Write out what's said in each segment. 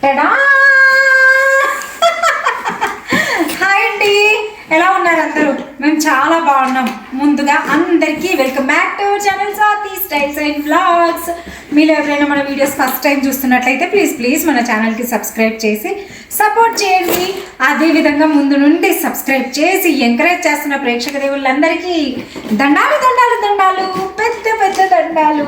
Ta-da! Hi అండి, ఎలా ఉన్నారు అందరూ? మేము చాలా బాగున్నాం. ముందుగా అందరికీ welcome back to our channel Swathi styles and vlogs. మీరు ఎవరైనా మన వీడియోస్ ఫస్ట్ టైం చూస్తున్నట్లయితే ప్లీజ్ మన ఛానల్కి సబ్స్క్రైబ్ చేసి సపోర్ట్ చేయండి. అదేవిధంగా ముందు నుండి సబ్స్క్రైబ్ చేసి ఎంకరేజ్ చేస్తున్న ప్రేక్షక దేవుళ్ళందరికీ దండాలు దండాలు దండాలు, పెద్ద పెద్ద దండాలు.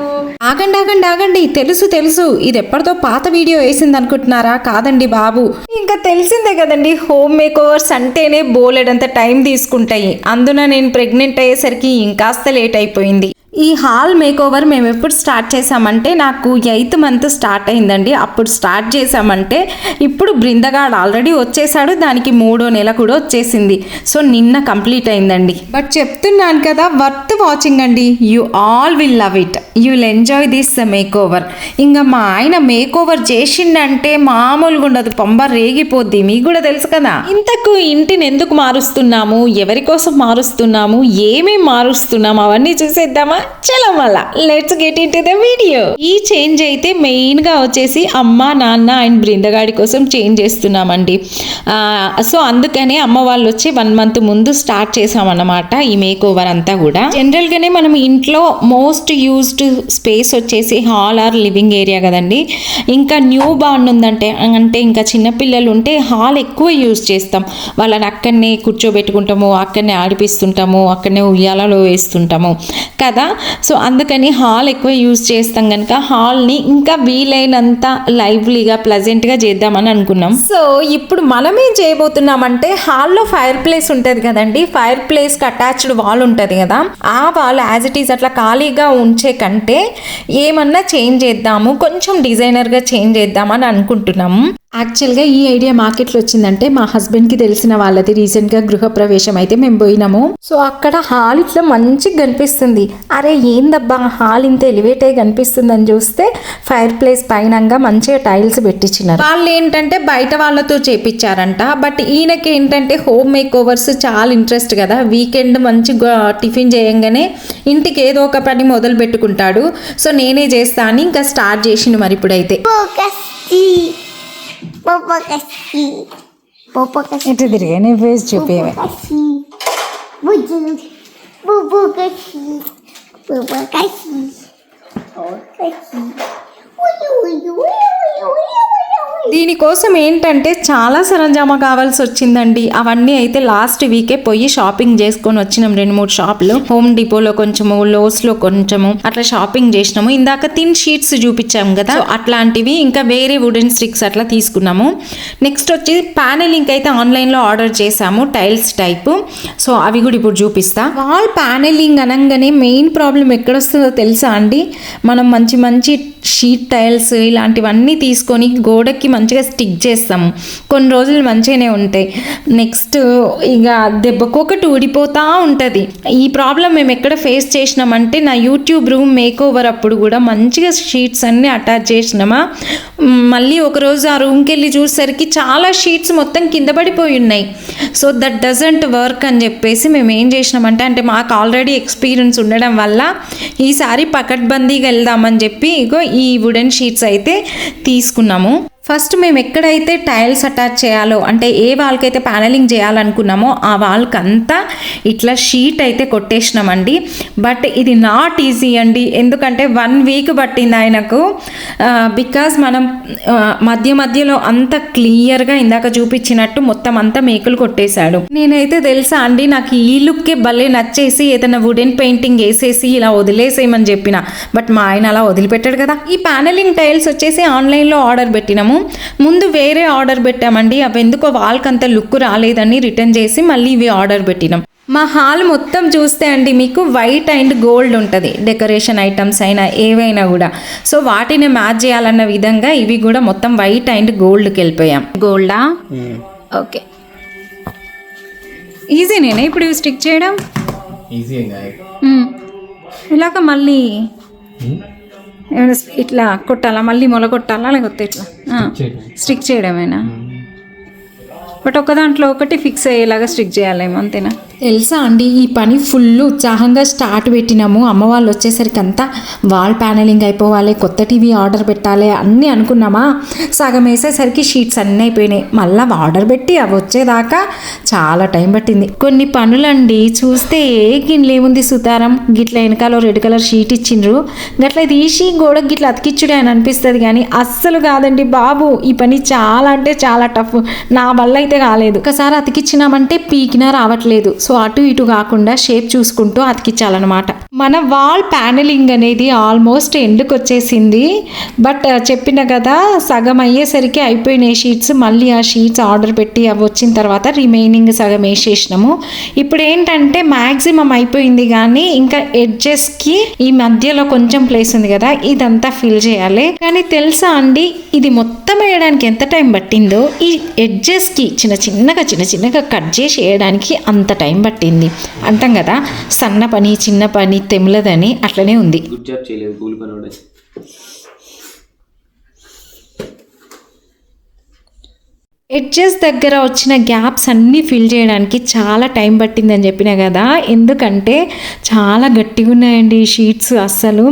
ఆగండి, తెలుసు ఇది ఎప్పటితో పాత వీడియో వేసింది అనుకుంటున్నారా? కాదండి బాబు, ఇంకా తెలిసిందే కదండి, హోమ్ మేకోవర్స్ అంటేనే బోలెడంత టైం తీసుకుంటాయి. అందున నేను ప్రెగ్నెంట్ అయ్యేసరికి ఇంకాస్త లేట్ అయిపోయింది. ఈ హాల్ మేకోవర్ మేము ఎప్పుడు స్టార్ట్ చేసామంటే నాకు 8th month స్టార్ట్ అయిందండి. అప్పుడు స్టార్ట్ చేసామంటే ఇప్పుడు బృందగాడు ఆల్రెడీ వచ్చేసాడు, దానికి 3వ నెల కూడా వచ్చేసింది. సో నిన్న కంప్లీట్ అయిందండి. బట్ చెప్తున్నాను కదా, వర్త్ వాచింగ్ అండి. You all will love it, you will enjoy this makeover. ఇంకా మా ఆయన మేకోవర్ చేసిండంటే మామూలుగా ఉండదు, పంబ రేగిపోద్ది. మీకు కూడా తెలుసు కదా. ఇంతకు ఇంటిని ఎందుకు మారుస్తున్నాము, ఎవరి కోసం మారుస్తున్నాము, ఏమేమి మారుస్తున్నాము అవన్నీ చూసేద్దామా? చలో మళ్ళా let's get in to the video. ఈ చేంజ్ అయితే మెయిన్ గా వచ్చేసి అమ్మ నాన్న అండ్ బృందగాడి కోసం చేంజ్ చేస్తున్నామండి. సో అందుకనే అమ్మ వాళ్ళు వచ్చి 1 month ముందు స్టార్ట్ చేసామన్నమాట ఈ మేక్ ఓవర్ అంతా కూడా. జనరల్ గానే మనం ఇంట్లో మోస్ట్ యూజ్డ్ స్పేస్ వచ్చేసి హాల్ ఆర్ లివింగ్ ఏరియా కదండి. ఇంకా న్యూ బార్న్ ఉందంటే అంటే ఇంకా చిన్నపిల్లలు ఉంటే హాల్ ఎక్కువ యూజ్ చేస్తాం. వాళ్ళని అక్కడనే కూర్చోబెట్టుకుంటాము, అక్కడనే ఆడిపిస్తుంటాము, అక్కడనే ఉయ్యాలలో వేస్తుంటాము కదా. సో అందుకని హాల్ ఎక్కువ యూజ్ చేస్తాం కనుక హాల్ని ఇంకా వీలైనంత లైవ్లీగా ప్లెజెంట్గా చేద్దామని అనుకున్నాం. సో ఇప్పుడు మనం ఏం చేయబోతున్నామంటే, హాల్లో ఫైర్ ప్లేస్ ఉంటుంది కదండి, ఫైర్ ప్లేస్కి అటాచ్డ్ వాల్ ఉంటుంది కదా, ఆ వాల్ యాజ్ ఇట్ ఈజ్ అట్లా ఖాళీగా ఉంచే కంటే ఏమన్నా చేంజ్ చేద్దాము, కొంచెం డిజైనర్గా చేంజ్ చేద్దామని అనుకుంటున్నాము. యాక్చువల్గా ఈ ఐడియా మార్కెట్లో వచ్చిందంటే మా హస్బెండ్కి తెలిసిన వాళ్ళది. రీసెంట్గా గృహప్రవేశం అయితే మేము పోయినాము. సో అక్కడ హాల్ ఇట్లా మంచిగా కనిపిస్తుంది. అరే ఏందబ్బా హాల్ ఇంత ఎలివేట్ అయ్యి కనిపిస్తుంది అని చూస్తే ఫైర్ ప్లేస్ పైనంగా మంచిగా టైల్స్ పెట్టించినారు. వాళ్ళు ఏంటంటే బయట వాళ్ళతో చేపించారంట. బట్ ఈయనకి ఏంటంటే హోమ్ మేక్ ఓవర్స్ చాలా ఇంట్రెస్ట్ కదా. వీకెండ్ మంచిగా టిఫిన్ చేయంగానే ఇంటికి ఏదో ఒక పని మొదలు పెట్టుకుంటాడు. సో నేనే చేస్తా అని ఇంకా స్టార్ట్ చేసిండు. మరి ఇప్పుడైతే ఇటు తిరిగా నీ ఫేస్ చూపేవే. దీనికోసం ఏంటంటే చాలా సరంజామా కావాల్సి వచ్చిందండి. అవన్నీ అయితే లాస్ట్ వీకే పోయి షాపింగ్ చేసుకొని వచ్చినాం. 2-3 షాపులు, హోమ్ డిపోలో కొంచెము, లోస్లో కొంచెము అట్లా షాపింగ్ చేసినాము. ఇందాక థిన్ షీట్స్ చూపించాము కదా, అట్లాంటివి ఇంకా వేరే వుడెన్ స్టిక్స్ అట్లా తీసుకున్నాము. నెక్స్ట్ వచ్చి ప్యానెలింగ్ అయితే ఆన్లైన్లో ఆర్డర్ చేసాము, టైల్స్ టైప్. సో అవి కూడా ఇప్పుడు చూపిస్తా. వాల్ ప్యానెలింగ్ అనగానే మెయిన్ ప్రాబ్లం ఎక్కడొస్తుందో తెలుసా అండి? మనం మంచి షీట్ టైల్స్ ఇలాంటివన్నీ తీసుకొని గోడకి మంచిగా స్టిక్ చేస్తాము. కొన్ని రోజులు మంచిగానే ఉంటాయి. నెక్స్ట్ ఇక దెబ్బకొకటి ఊడిపోతూ ఉంటుంది. ఈ ప్రాబ్లం మేము ఎక్కడ ఫేస్ చేసినామంటే, నా యూట్యూబ్ రూమ్ మేక్ ఓవర్ అప్పుడు కూడా మంచిగా షీట్స్ అన్నీ అటాచ్ చేసినామా, మళ్ళీ ఒకరోజు ఆ రూమ్కి వెళ్ళి చూసేసరికి చాలా షీట్స్ మొత్తం కింద పడిపోయి ఉన్నాయి. సో దట్ డజంట్ వర్క్ అని చెప్పేసి మేము ఏం చేసినామంటే, అంటే మాకు ఆల్రెడీ ఎక్స్పీరియన్స్ ఉండడం వల్ల ఈసారి పకడ్బందీగా వెళ్దామని చెప్పి ఇగో ఈ వుడెన్ షీట్స్ అయితే తీసుకున్నాము. ఫస్ట్ మేము ఎక్కడైతే టైల్స్ అటాచ్ చేయాలో, అంటే ఏ వాల్కి అయితే ప్యానలింగ్ చేయాలనుకున్నామో ఆ వాల్కి అంతా ఇట్లా షీట్ అయితే కొట్టేసినామండి. బట్ ఇది నాట్ ఈజీ అండి, ఎందుకంటే 1 week పట్టింది ఆయనకు. బికాజ్ మనం మధ్యలో అంత క్లియర్గా ఇందాక చూపించినట్టు మొత్తం అంతా మేకులు కొట్టేశాడు. నేనైతే తెలుసా అండి, నాకు ఈ లుక్కే భలే నచ్చేసి ఏదైనా వుడెన్ పెయింటింగ్ వేసేసి ఇలా వదిలేసేయమని చెప్పిన. బట్ మా ఆయన అలా వదిలిపెట్టాడు కదా. ఈ ప్యానలింగ్ టైల్స్ వచ్చేసి ఆన్లైన్లో ఆర్డర్ పెట్టినాము. ముందు వేరే ఆర్డర్ పెట్టామండి, అవి ఎందుకో వాల్కి అంత లుక్ రాలేదని రిటర్న్ చేసి మళ్ళీ ఇవి ఆర్డర్ పెట్టినాం. మా హాల్ మొత్తం చూస్తే అండి మీకు వైట్ అండ్ గోల్డ్ ఉంటుంది, డెకరేషన్ ఐటమ్స్ అయినా ఏవైనా కూడా. సో వాటిని మ్యాచ్ చేయాలన్న విధంగా ఇవి కూడా మొత్తం వైట్ అండ్ గోల్డ్కి వెళ్ళిపోయాం. గోల్డా? ఓకే. ఈజీనేనా ఇప్పుడు ఇవి స్టిక్ చేయడం? ఇలాగ మళ్ళీ ఏమైనా ఇట్లా కొట్టాలా, మళ్ళీ మొల కొట్టాలా, లేకపోతే ఇట్లా స్టిక్ చేయడమేనా? బట్ ఒక దాంట్లో ఒకటి ఫిక్స్ అయ్యేలాగా స్టిక్ చేయాలేమో, అంతేనా? తెలుసా అండి ఈ పని ఫుల్ ఉత్సాహంగా స్టార్ట్ పెట్టినాము. అమ్మ వాళ్ళు వచ్చేసరికి అంతా వాల్ ప్యానలింగ్ అయిపోవాలి, కొత్త టీవీ ఆర్డర్ పెట్టాలి అన్నీ అనుకున్నామా. సగం వేసేసరికి షీట్స్ అన్నీ అయిపోయినాయి. మళ్ళీ ఆర్డర్ పెట్టి అవి వచ్చేదాకా చాలా టైం పట్టింది. కొన్ని పనులండి చూస్తే గిన్నెలేముంది సుతారం, గిట్ల వెనకాల రెడ్ కలర్ షీట్ ఇచ్చిండ్రు, గట్ల తీసి గోడకు గిట్ల అతికిచ్చుడే అని అనిపిస్తుంది కానీ అస్సలు కాదండి బాబు. ఈ పని చాలా అంటే చాలా టఫ్. నా వల్ల అయితే కాలేదు. ఒకసారి అతికిచ్చినామంటే పీకినా రావట్లేదు. సో అటు ఇటు కాకుండా షేప్ చూసుకుంటూ అతికించాలన్నమాట. మన వాల్ ప్యానలింగ్ అనేది ఆల్మోస్ట్ ఎండ్కి వచ్చేసింది. బట్ చెప్పిన కదా సగం అయ్యేసరికి అయిపోయినాయి షీట్స్. మళ్ళీ ఆ షీట్స్ ఆర్డర్ పెట్టి అవి వచ్చిన తర్వాత రిమైనింగ్ సగం వేసేసినాము. ఇప్పుడు ఏంటంటే మ్యాక్సిమం అయిపోయింది కానీ ఇంకా ఎడ్జెస్కి ఈ మధ్యలో కొంచెం ప్లేస్ ఉంది కదా, ఇదంతా ఫిల్ చేయాలి. కానీ తెలుసా అండి ఇది మొత్తం వేయడానికి ఎంత టైం పట్టిందో ఈ ఎడ్జెస్కి చిన్న చిన్నగా కట్ చేసి వేయడానికి అంత టైం పట్టింది. అంటాం కదా సన్న పని చిన్న పని తెమలదని, అట్లనే ఉంది. గుడ్ జాబ్ చేయలేదు కూలి పని. ఎడ్జెస్ దగ్గర వచ్చిన గ్యాప్స్ అన్నీ ఫిల్ చేయడానికి చాలా టైం పట్టిందని చెప్పిన కదా, ఎందుకంటే చాలా గట్టిగా ఉన్నాయండి ఈ షీట్స్. అస్సలు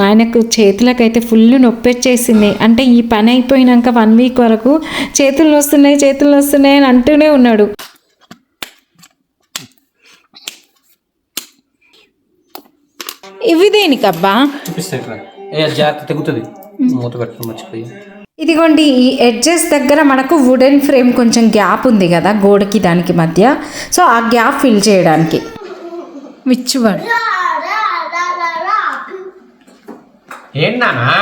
ఆయనకు చేతులకైతే ఫుల్ నొప్పి వచ్చేసింది. అంటే ఈ పని అయిపోయినాక 1 వీక్ వరకు చేతులు వస్తున్నాయి అని అంటూనే ఉన్నాడు. ఇవి దేనికబ్బా? జాగ్రత్త తెగుతుంది, మూత కట్టుకుని మర్చిపోయి. ఇదిగోండి ఈ ఎడ్జెస్ దగ్గర మనకు వుడెన్ ఫ్రేమ్ కొంచెం గ్యాప్ ఉంది కదా గోడకి దానికి మధ్య, సో ఆ గ్యాప్ ఫిల్ చేయడానికి. Which one? ఏంటన్నా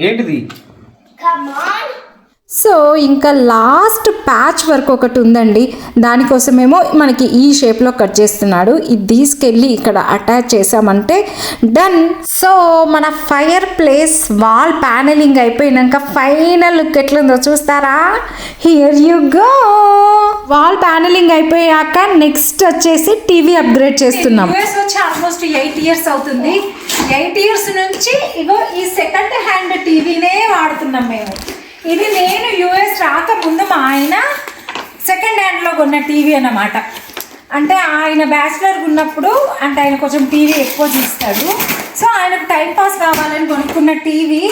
ఏంటిది? సో ఇంకా లాస్ట్ ప్యాచ్ వర్క్ ఒకటి ఉందండి, దానికోసమేమో మనకి ఈ షేప్లో కట్ చేస్తున్నాడు. ఇది తీసుకెళ్ళి ఇక్కడ అటాచ్ చేసామంటే డన్. సో మన ఫైర్ ప్లేస్ వాల్ ప్యానలింగ్ అయిపోయినాక ఫైనల్ లుక్ ఎట్లుందో చూస్తారా? Here you go. Wall panelling అయిపోయాక నెక్స్ట్ వచ్చేసి టీవీ అప్గ్రేడ్ చేస్తున్నాం. యూఎస్ వచ్చి ఆల్మోస్ట్ 8 years అవుతుంది. 8 years నుంచి ఇగో ఈ సెకండ్ హ్యాండ్ టీవీనే వాడుతున్నాం మేము. ఇది నేను యూఎస్ రాకముందు మా ఆయన సెకండ్ హ్యాండ్లో కొన్న టీవీ అన్నమాట. అంటే ఆయన బ్యాచిలర్గా ఉన్నప్పుడు అంటే ఆయన కొంచెం టీవీ ఎక్కువ చూస్తాడు. సో ఆయనకు టైంపాస్ కావాలని కొనుక్కున్న టీవీ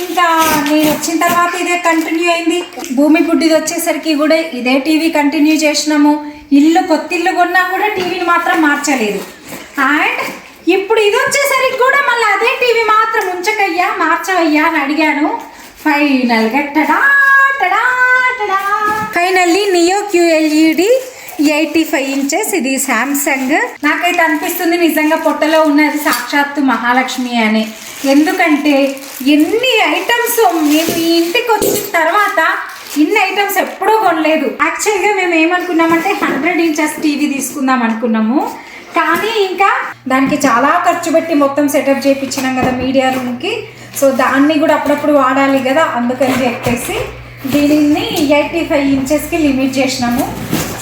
ఇంకా నేను వచ్చిన తర్వాత ఇదే కంటిన్యూ అయింది. భూమి పుట్టిది వచ్చేసరికి కూడా ఇదే టీవీ కంటిన్యూ చేసినాము. కొత్త ఇల్లు కొన్నా కూడా టీవీని మాత్రం మార్చలేదు. అండ్ ఇప్పుడు ఇది వచ్చేసరికి కూడా మళ్ళీ అదే టీవీ మాత్రం ఉంచకయ్యా మార్చవయ్యా అని అడిగాను. Finally neo QLED 85 inches. ఇది శాంసంగ్. నాకైతే అనిపిస్తుంది నిజంగా పొట్టలో ఉన్నది సాక్షాత్తు మహాలక్ష్మి అని. ఎందుకంటే ఎన్ని ఐటమ్స్ మేము ఈ ఇంటికి వచ్చిన తర్వాత ఇన్ని ఐటమ్స్ ఎప్పుడూ కొనలేదు. యాక్చువల్గా మేము ఏమనుకున్నామంటే 100 inches టీవీ తీసుకుందాం అనుకున్నాము. కానీ ఇంకా దానికి చాలా ఖర్చు పెట్టి మొత్తం సెటప్ చేయించినాం కదా మీడియా రూమ్కి. సో దాన్ని కూడా అప్పుడప్పుడు వాడాలి కదా, అందుకని చెప్పేసి దీనిని 85 inchesకి లిమిట్ చేసినాము.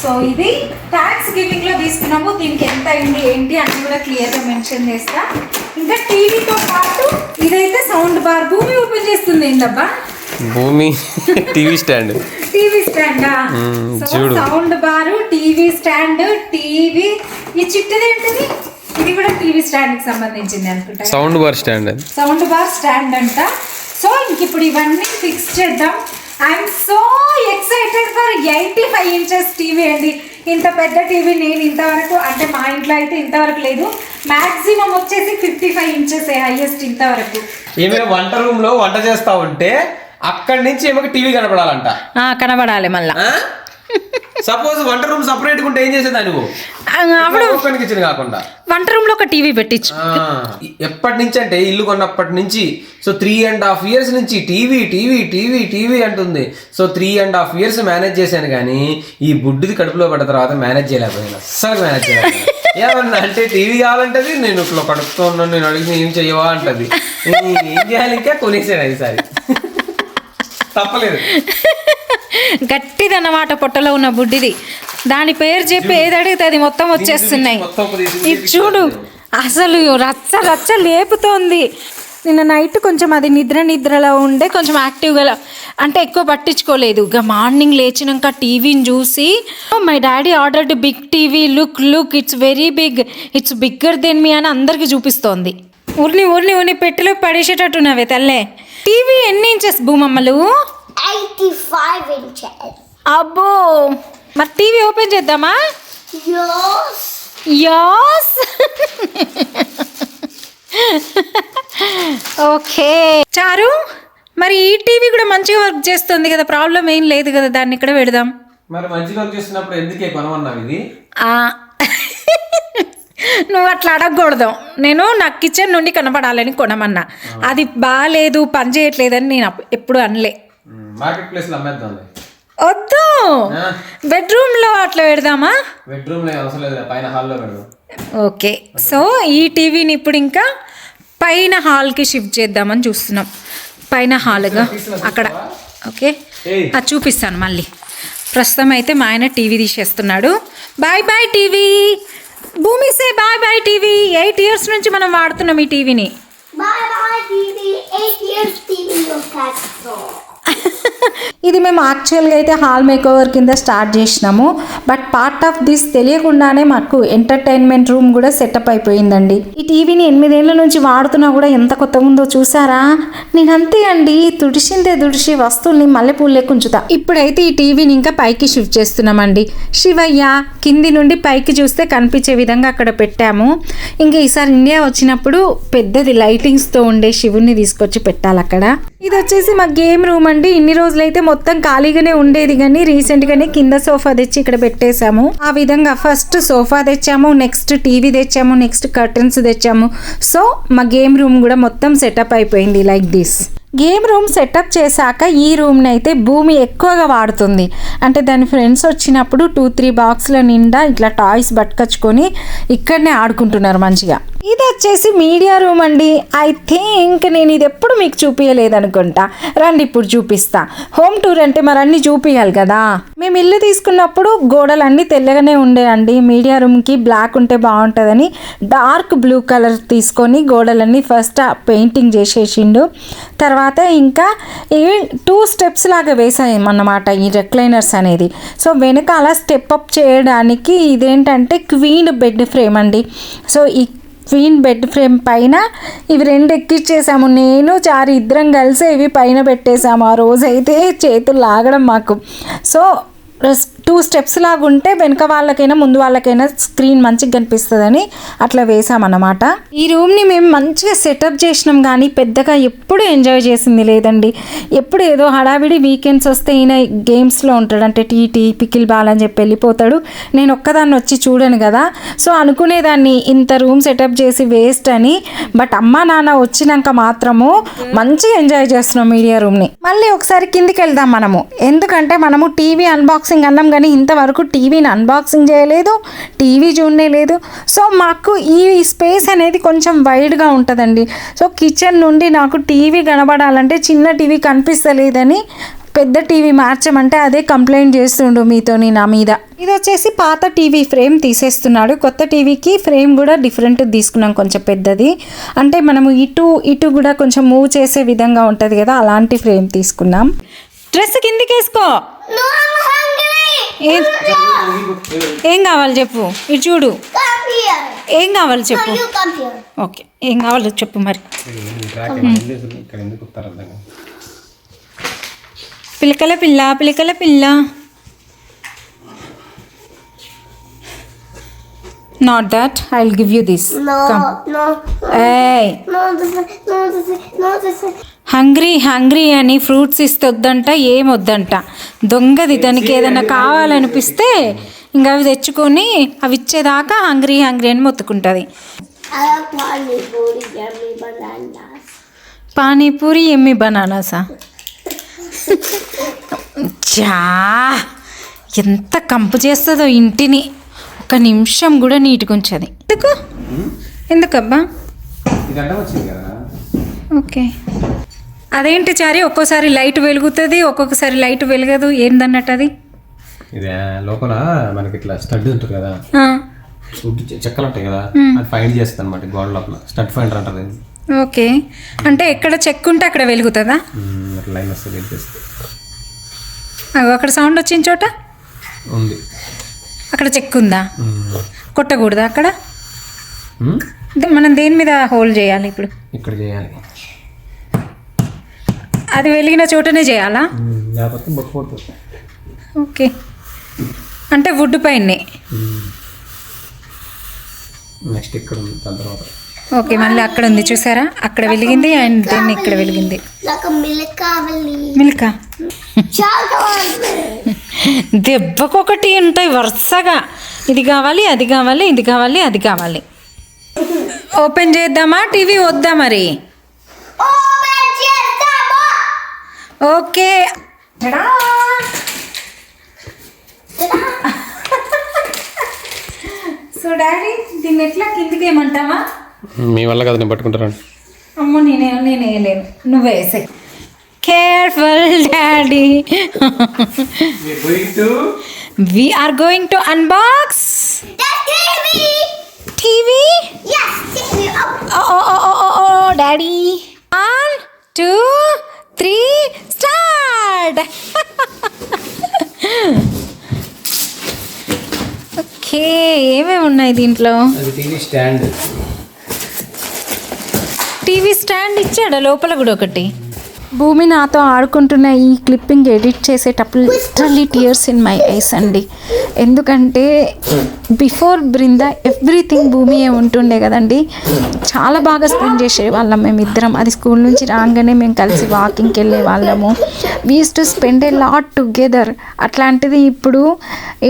సో ఇది థ్యాంక్స్ గివింగ్లో తీసుకున్నాము. దీనికి ఎంత అయింది ఏంటి అని కూడా క్లియర్గా మెన్షన్ చేస్తా. ఇంకా టీవీతో పాటు ఇదైతే సౌండ్ బార్. భూమి ఓపెన్ చేస్తుంది ఏంటబ్బా? భూమి టీవీ స్టాండ్. టీవీ స్టాండా? సౌండ్ బారు, టీవీ స్టాండ్, టీవీ. ఈ చిట్టుది ఏంటిది? ఇది కూడా టీవీ స్టాండ్ కి సంబంధించింది అనుకుంటా. Sound bar stand. Sound bar stand అంట. సో ఇంక ఇప్పుడు ఇవన్నీ ఫిక్స్ చేద్దాం. I'm so excited for 85 inches TV అండి. ఇంత పెద్ద టీవీ నేను ఇంతవరకు అంటే మా ఇంట్లో అయితే ఇంతవరకు లేదు. మాక్సిమం వచ్చేసి 55 inches హైయెస్ట్ ఇంతవరకు. ఏమైనా వంట రూమ్ లో వంట చేస్తా ఉంటే అక్కడి నుంచి ఏమో టీవీ కనపడాలంట. కనబడాలి మళ్ళా. సపోజ్ వంట రూమ్ సపరేట్ ఉంటే ఏం చేసేదా నువ్వు? ఓపెన్ కిచెన్ కాకుండా వంట రూమ్ లో ఒక టీవీ పెట్టించు. ఎప్పటి నుంచి అంటే ఇల్లు కొన్నప్పటి నుంచి. సో 3.5 years నుంచి టీవీ టీవీ టీవీ టీవీ అంటుంది. సో 3.5 years మేనేజ్ చేశాను కానీ ఈ బుడ్డిది కడుపులో పడ్డ తర్వాత మేనేజ్ చేయలేకపోయాను. అస్సలు మేనేజ్ చేయలేకపోయాను. ఏమన్నా అంటే టీవీ కావాలంటది, నేను ఇట్లా కడుపుతూ ఉన్నాను, నేను అడిగిన ఏం చెయ్యవా అంటది. ఏం చేయాలి ఇంకా కొనేసాను ఈసారి. తప్పలేదు. గట్టిదన్నమాట పొట్టలో ఉన్న బుడ్డిది. దాని పేరు చెప్పి ఏది అడిగితే అది మొత్తం వచ్చేస్తున్నాయి. ఇది చూడు అసలు రచ్చ రచ్చ లేపుతోంది. నిన్న నైట్ కొంచెం అది నిద్రలో ఉండే కొంచెం యాక్టివ్గా అంటే ఎక్కువ పట్టించుకోలేదు. ఇక మార్నింగ్ లేచినాక టీవీని చూసి my daddy ordered big TV, look it's very big, it's bigger than me అని అందరికీ చూపిస్తోంది. ఊరిని పెట్టెలో పడేసేటట్టున్నావే తల్లే. టీవీ ఎన్ని ఇంచెస్ భూమమ్మలు? 85 inches. అబ్బో, మరి టీవీ ఓపెన్ చేద్దామా? Yes. ఓకే చారు, మరి ఈ టీవీ కూడా మంచిగా వర్క్ చేస్తుంది కదా, ప్రాబ్లం ఏం లేదు కదా, దాన్ని ఇక్కడ పెడదాం. మరి మంచిగా వర్క్ చేస్తున్నప్పుడు ఎందుకే కొనమన్నావు ఇది? నువ్వు అట్లా అడగకూడదు. నేను నా కిచెన్ నుండి కనపడాలని కొనమన్నా. అది బాగాలేదు, పని చేయట్లేదని నేను ఎప్పుడు అనలే. మార్కెట్ ప్లేస్ లో అమ్మేద్దాం. వద్దు, బెడ్రూమ్లో అట్లా పెడదామా? బెడ్రూమ్ లో అవసరం లేదు, పైన హాల్లో పెడదాం. ఓకే, సో ఈ టీవీని ఇప్పుడు ఇంకా పైన హాల్కి షిఫ్ట్ చేద్దామని చూస్తున్నాం. పైన హాల్గా అక్కడ. ఓకే, అది చూపిస్తాను మళ్ళీ. ప్రస్తుతం అయితే మా ఆయన టీవీ తీసేస్తున్నాడు. Bye bye TV. భూమి సే బాయ్ బాయ్ టీవీ. 8 years నుంచి మనం వాడుతున్నాం ఈ టీవీని. Bye bye TV. 8 years TV look at so. ఇది మేము యాక్చువల్గా అయితే హాల్ మేకోవర్ కింద స్టార్ట్ చేసినాము. బట్ పార్ట్ ఆఫ్ దిస్ తెలియకుండానే మాకు ఎంటర్టైన్మెంట్ రూమ్ కూడా సెటప్ అయిపోయిందండి. ఈ టీవీని 8 ఏళ్ళ నుంచి వాడుతున్నా కూడా ఎంత కొత్తగా ఉందో చూసారా? నేను అంతే అండి, తుడిచి వస్తువుల్ని మల్లెపూలు లెక్క ఉంచుతా. ఇప్పుడైతే ఈ టీవీని ఇంకా పైకి షిఫ్ట్ చేస్తున్నామండి. శివయ్య కింది నుండి పైకి చూస్తే కనిపించే విధంగా అక్కడ పెట్టాము. ఇంకా ఈసారి ఇండియా వచ్చినప్పుడు పెద్దది లైటింగ్స్తో ఉండే శివుణ్ణి తీసుకొచ్చి పెట్టాలి అక్కడ. ఇది వచ్చేసి మా గేమ్ రూమ్ అండి. ఇన్ని రోజులైతే మొత్తం ఖాళీగానే ఉండేది, కానీ రీసెంట్గానే కింద సోఫా తెచ్చి ఇక్కడ పెట్టేశాము. ఆ విధంగా ఫస్ట్ సోఫా తెచ్చాము, నెక్స్ట్ టీవీ తెచ్చాము, నెక్స్ట్ కర్టన్స్ తెచ్చాము. సో మా గేమ్ రూమ్ కూడా మొత్తం సెటప్ అయిపోయింది like this. Game room setup చేశాక ఈ రూమ్ని అయితే భూమి ఎక్కువగా వాడుతుంది. అంటే దాని ఫ్రెండ్స్ వచ్చినప్పుడు 2-3 బాక్స్ల నిండా ఇట్లా టాయ్స్ పట్టుకొచ్చుకొని ఇక్కడనే ఆడుకుంటున్నారు మంచిగా. ఇది వచ్చేసి మీడియా రూమ్ అండి. ఐ థింక్ నేను ఇది ఎప్పుడు మీకు చూపించలేదు అనుకుంటా. రండి ఇప్పుడు చూపిస్తా. హోమ్ టూర్ అంటే మరి అన్నీ చూపించాలి కదా. మేము ఇల్లు తీసుకున్నప్పుడు గోడలు అన్నీ తెల్లగానే ఉండేయండి. మీడియా రూమ్కి బ్లాక్ ఉంటే బాగుంటుందని డార్క్ బ్లూ కలర్ తీసుకొని గోడలన్నీ ఫస్ట్ పెయింటింగ్ చేసేసిండు. తర్వాత ఇంకా ఇవి 2 steps లాగా వేసామన్నమాట ఈ రెక్లైనర్స్ అనేది. సో వెనకాల స్టెప్ అప్ చేయడానికి ఇదేంటంటే క్వీన్ బెడ్ ఫ్రేమ్ అండి. సో ఈ క్వీన్ బెడ్ ఫ్రేమ్ పైన ఇవి 2 ఎక్కిచ్చేసాము. నేను చారు ఇద్దరం కలిసి ఇవి పైన పెట్టేసాము. ఆ రోజైతే చేతులు లాగడం మాకు. సో 2 steps లాగా ఉంటే వెనక వాళ్ళకైనా ముందు వాళ్ళకైనా స్క్రీన్ మంచిగా కనిపిస్తుందని అట్లా వేసామన్నమాట. ఈ రూమ్ని మేము మంచిగా సెటప్ చేసినాం, కానీ పెద్దగా ఎప్పుడు ఎంజాయ్ చేసింది లేదండి. ఎప్పుడు ఏదో హడావిడి వీకెండ్స్ వస్తే ఈయన గేమ్స్లో ఉంటాడు. అంటే టీటీ పికిల్ బాల్ అని చెప్పి వెళ్ళిపోతాడు. నేను ఒక్కదాన్ని వచ్చి చూడను కదా. సో అనుకునేదాన్ని ఇంత రూమ్ సెటప్ చేసి వేస్ట్ అని. బట్ అమ్మ నాన్న వచ్చినాక మాత్రము మంచిగా ఎంజాయ్ చేస్తున్నాం మీడియా రూమ్ని. మళ్ళీ ఒకసారి కిందికి వెళ్దాం మనము. ఎందుకంటే మనము టీవీ అన్బాక్సింగ్ అన్నాం కానీ ఇంతవరకు టీవీని అన్బాక్సింగ్ చేయలేదు, టీవీ చూడనే లేదు. సో మాకు ఈ స్పేస్ అనేది కొంచెం వైడ్గా ఉంటుందండి. సో కిచెన్ నుండి నాకు టీవీ కనబడాలంటే చిన్న టీవీ కనిపిస్తలేదని పెద్ద టీవీ మార్చమంటే అదే కంప్లైంట్ చేస్తుండు మీతోని నా మీద. ఇది వచ్చేసి పాత టీవీ ఫ్రేమ్ తీసేస్తున్నాడు. కొత్త టీవీకి ఫ్రేమ్ కూడా డిఫరెంట్ తీసుకున్నాం, కొంచెం పెద్దది. అంటే మనము ఇటు కూడా కొంచెం మూవ్ చేసే విధంగా ఉంటుంది కదా, అలాంటి ఫ్రేమ్ తీసుకున్నాం. డ్రెస్ కిందికి వేసుకో. No, I'm hungry. ఏం కావాలి చెప్పు. ఇటు చూడు. Come here. ఏం కావాలి చెప్పు. No, you come here. Okay, ఏం కావాలో చెప్పు మరి. పిలకల పిల్ల. Not that. I'll give you this. No, Come. no. Hey. No, this is. Hungry అని ఫ్రూట్స్ ఇస్తే వద్దంట, ఏం వద్దంట. దొంగది. దానికి ఏదైనా కావాలనిపిస్తే ఇంకా అవి తెచ్చుకొని అవి ఇచ్చేదాకా హంగ్రీ అని మొత్తుకుంటుంది. I have pani puri, yummy bananas. Panipuri ఎమ్మి బనానాసా? చా, ఎంత కంపు చేస్తుందో ఇంటిని. 1 నిమిషం కూడా నీట్గా ఉంచది. ఎందుకబ్బా? ఓకే, అదేంటి చారి ఒక్కోసారి లైట్ వెలుగుతుంది, ఒక్కొక్కసారి లైట్ వెలగదు, ఏందన్నట్టు అది? ఇదే లోపల మనకి ఇట్లా స్టడ్ ఉంటుంది కదా, చెక్కలు ఉంటాయి కదా, అది ఫైండ్ చేస్తుంది అనమాట గోడ లోపల. స్టడ్ ఫైండర్ అంటారు. ఓకే, అంటే ఎక్కడ చెక్ ఉంటే అక్కడ వెలుగుతుందా? లైన్ వస్తుంది వెలిపిస్తుంది. అక్కడ సౌండ్ వచ్చిన చోట ఉంది, అక్కడ చెక్ ఉందా? కొట్టకూడదా అక్కడ? ఉమ్, మనం దేని మీద హోల్డ్ చేయాలి ఇప్పుడు? ఇక్కడ చేయాలి. అది వెలిగిన చోటనే చేయాలా? లేకపోతే బొక్కపోతుంది. ఓకే, అంటే వుడ్ పైనే. నెక్స్ట్ ఇక్కడ ఉంది, దాని తర్వాత ఓకే, మళ్ళీ అక్కడ ఉంది చూసారా, అక్కడ వెలిగింది అండ్ దెన్ ఇక్కడ వెలిగింది. నాకు మిల్క్ కావాలి. మిల్కా చాలా దెబ్బకొకటి ఉంటాయి వరుసగా, ఇది కావాలి అది కావాలి ఇది కావాలి అది కావాలి. ఓపెన్ చేద్దామా టీవీ వద్దా మరి? ఓపెన్ చేద్దామా? ఓకే. సో డాడీ దీన్ని ఎట్లా కిందికి ఏమంటావా? మీ వల్ల కదా నేను పట్టుకుంటారండి. అమ్మో నేను వేయలేను, నువ్వే వేసాయి. Careful daddy. We are going to unbox The TV. TV. Yes, TV. Oh. Oh, Daddy. 1, 2, 3, start. Okay, ఏమేమి ఉన్నాయి దీంట్లో? అది టీవీ స్టాండ్. టీవీ స్టాండ్ ఇచ్చాడా లోపల కూడా ఒకటి? భూమి నాతో ఆడుకుంటున్న ఈ క్లిప్పింగ్ ఎడిట్ చేసేటప్పుడు literally tears in my eyes అండి. ఎందుకంటే బిఫోర్ బృందా ఎవ్రీథింగ్ భూమియే ఉంటుండే కదండి. చాలా బాగా స్పెండ్ చేసే వాళ్ళం మేమిద్దరం. అది స్కూల్ నుంచి రాగానే మేము కలిసి వాకింగ్కి వెళ్ళే వాళ్ళము. We use to spend a lot together. అట్లాంటిది ఇప్పుడు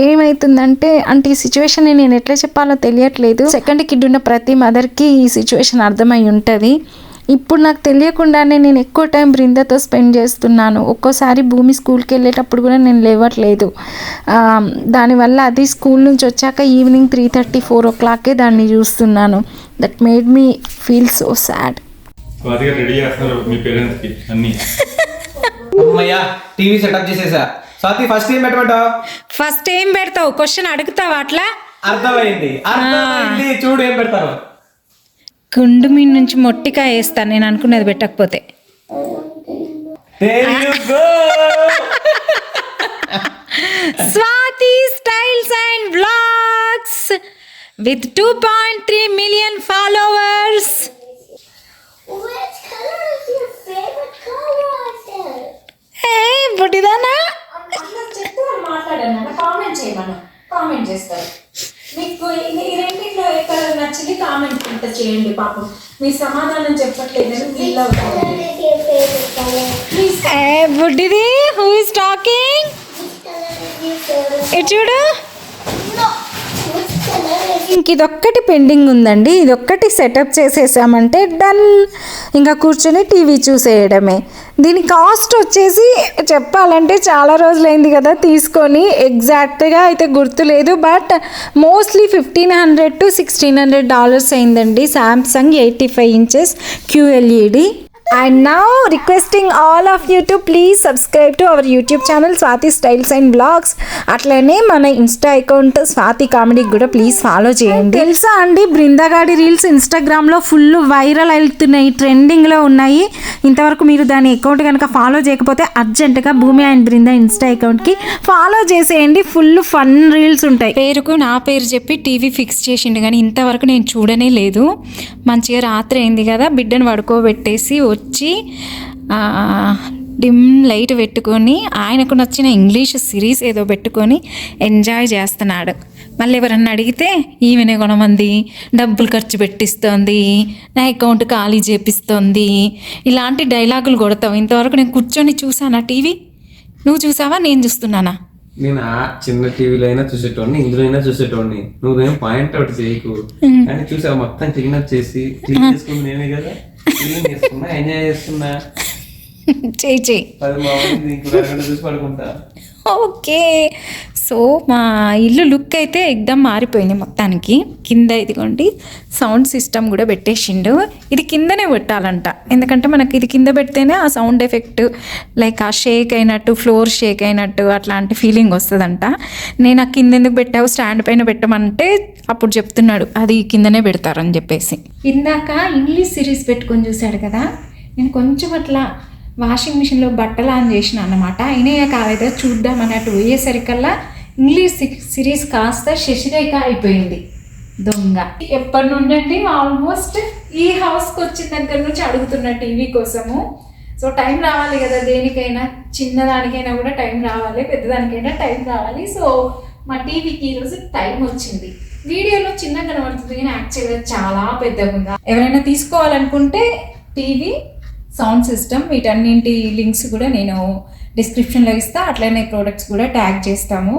ఏమవుతుందంటే, అంటే ఈ సిచ్యువేషన్ నేను ఎట్లా చెప్పాలో తెలియట్లేదు. సెకండ్ కిడ్ ఉన్న ప్రతి మదర్కి ఈ సిచ్యువేషన్ అర్థమై ఉంటుంది. ఇప్పుడు నాకు తెలియకుండానే నేను ఎక్కువ టైం బృందాతో స్పెండ్ చేస్తున్నాను. ఒక్కోసారి భూమి స్కూల్కి వెళ్ళేటప్పుడు కూడా నేను లేవట్లేదు. దానివల్ల అది స్కూల్ నుంచి వచ్చాక ఈవినింగ్ 3:30, 4 o'clock దాన్ని చూస్తున్నాను. That made me feel so sad. Ready చేస్తున్నారు మీ పేరెంట్స్కి అన్ని. అమ్మయ్యా, టీవీ సెటప్ చేసేసా. స్వాతి ఫస్ట్ ఏం పెట్టమంటావు? ఫస్ట్ ఏం పెడతావు? క్వశ్చన్ అడుగుతావా అట్లా? అర్థమైంది. చూడు ఏం పెడతారు. గుండు మీ నుంచి మొట్టికాయ వేస్తాను నేను అనుకున్నది పెట్టకపోతే. Swathi styles and vlogs with 2.3 million followers. Which color is your favorite color? ఏ బుడిదానా కామెంట్ చేయమను, కామెంట్ చేస్తారు. మీకు ఈ రెండింటిలో ఏ కలర్ నచ్చింది కామెంట్ కింద చేయండి. పాపం మీ సమాధానం చెప్పట్లేదని ఫీల్ అవుతుంది. What is your favorite color? ఏ బుడ్డిది, who is talking? Which color is your favorite? ఇటు చూడు. No. Which color is ఇంక ఇదొక్కటి పెండింగ్ ఉందండి. ఇదొక్కటి సెటప్ చేసేసామంటే డన్. ఇంకా కూర్చొని టీవీ చూసేయడమే. దీని కాస్ట్ వచ్చేసి చెప్పాలంటే చాలా రోజులైంది కదా తీసుకొని, ఎగ్జాక్ట్గా అయితే గుర్తులేదు. బట్ మోస్ట్లీ $1,500 to $1,600 అయిందండి. Samsung 85 inches QLED. And now requesting all of you to please subscribe to our YouTube channel Swati Styles and Vlogs. అట్లనే మన ఇన్స్టా అకౌంట్ స్వాతి కామెడీకి కూడా ప్లీజ్ ఫాలో చేయండి. తెలుసా అండి, బృందాగాడి రీల్స్ ఇన్స్టాగ్రామ్లో ఫుల్ వైరల్ అవుతున్నాయి, ట్రెండింగ్లో ఉన్నాయి. ఇంతవరకు మీరు దాని అకౌంట్ కనుక ఫాలో చేయకపోతే అర్జెంటుగా భూమి అండ్ బృందా ఇన్స్టా అకౌంట్కి ఫాలో చేసేయండి. ఫుల్ ఫన్ రీల్స్ ఉంటాయి. పేరుకు నా పేరు చెప్పి టీవీ ఫిక్స్ చేసిండు కానీ ఇంతవరకు నేను చూడనే లేదు. మంచిగా రాత్రి అయింది కదా, బిడ్డను పడుకోబెట్టేసి వచ్చి డిమ్ లైట్ పెట్టుకొని ఆయనకు నచ్చిన ఇంగ్లీష్ సిరీస్ ఏదో పెట్టుకొని ఎంజాయ్ చేస్తున్నాడు. మళ్ళీ ఎవరన్నా అడిగితే ఈమెనే కొనమంది, డబ్బులు ఖర్చు పెట్టిస్తోంది, నా అకౌంట్ ఖాళీ చేపిస్తోంది, ఇలాంటి డైలాగులు కొడతావు. ఇంతవరకు నేను కూర్చొని చూసానా టీవీ? నువ్వు చూసావా? నేను చూస్తున్నానా? నేను ఆ చిన్న టీవీలో అయినా చూసేటోడిని, ఇందులో అయినా చూసేటోడిని. నువ్వేం పాయింట్ అవుట్ చేయకు. కానీ చూసావు మొత్తం క్లీన్ అప్ చేసి క్లీన్ చేసుకుంది నేనే కదా. క్లీన్ చేసుకున్నా, ఎంజాయ్ చేస్తున్నా. చేయి 10 బాగుంది, ఇంకో 2 గంటలు చూసి పడుకుంటా. ఓకే. సో మా ఇల్లు లుక్ అయితే ఎగ్దమ్ మారిపోయింది మొత్తానికి. కింద ఇదిగోండి సౌండ్ సిస్టమ్ కూడా పెట్టేసిండు. ఇది కిందనే పెట్టాలంట, ఎందుకంటే మనకి ఇది కింద పెడితేనే ఆ సౌండ్ ఎఫెక్ట్ లైక్ ఆ షేక్ అయినట్టు, ఫ్లోర్ షేక్ అయినట్టు అట్లాంటి ఫీలింగ్ వస్తుందంట. నేను ఆ కింద ఎందుకు పెట్టావు, స్టాండ్ పైన పెట్టమంటే అప్పుడు చెప్తున్నాడు అది కిందనే పెడతారని చెప్పేసి. ఇందాక ఇంగ్లీష్ సిరీస్ పెట్టుకొని చూశాడు కదా, నేను కొంచెం అట్లా వాషింగ్ మిషన్లో బట్టలు ఆన్ చేసిన అన్నమాట. అయినా కాలేదా చూద్దాం అన్నట్టు పోయేసరికల్లా ఇంగ్లీష్ సిరీస్ కాస్త శశిరేఖ అయిపోయింది. దొంగ ఎప్పటి నుండి ఆల్మోస్ట్ ఈ హౌస్కి వచ్చిన దగ్గర నుంచి అడుగుతున్న టీవీ కోసము. సో టైం రావాలి కదా, దేనికైనా చిన్నదానికైనా కూడా టైం రావాలి, పెద్దదానికైనా టైం రావాలి. సో మా టీవీకి ఈరోజు టైం వచ్చింది. వీడియోలో చిన్నగా కనబడుతుంది కానీ యాక్చువల్గా చాలా పెద్దగా ఉందా. ఎవరైనా తీసుకోవాలనుకుంటే టీవీ, సౌండ్ సిస్టమ్, వీటన్నింటి లింక్స్ కూడా నేను డిస్క్రిప్షన్లో ఇస్తా. అట్లనే ప్రోడక్ట్స్ కూడా ట్యాగ్ చేస్తాము.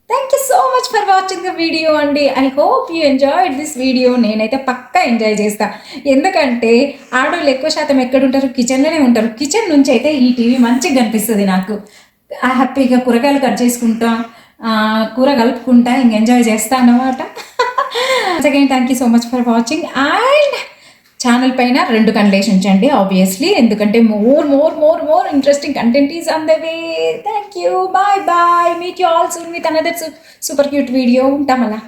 Thank you so much for watching the video అండి. I hope you enjoyed this video. నేనైతే పక్కా ఎంజాయ్ చేస్తా, ఎందుకంటే ఆడవాళ్ళు ఎక్కువ శాతం ఎక్కడ ఉంటారు, కిచెన్లోనే ఉంటారు. కిచెన్ నుంచి అయితే ఈ టీవీ మంచిగా కనిపిస్తుంది నాకు. హ్యాపీగా కూరగాయలు కట్ చేసుకుంటా, కూర కలుపుకుంటా, ఇంక ఎంజాయ్ చేస్తా అన్నమాట. Again thank you so much for watching. And channel పైన 2 కన్నులేసి ఉంచండి ఆబ్వియస్లీ, ఎందుకంటే more interesting content is on the way. Thank you, bye bye. Meet you all soon with another super cute video. ఉంటాం అలా.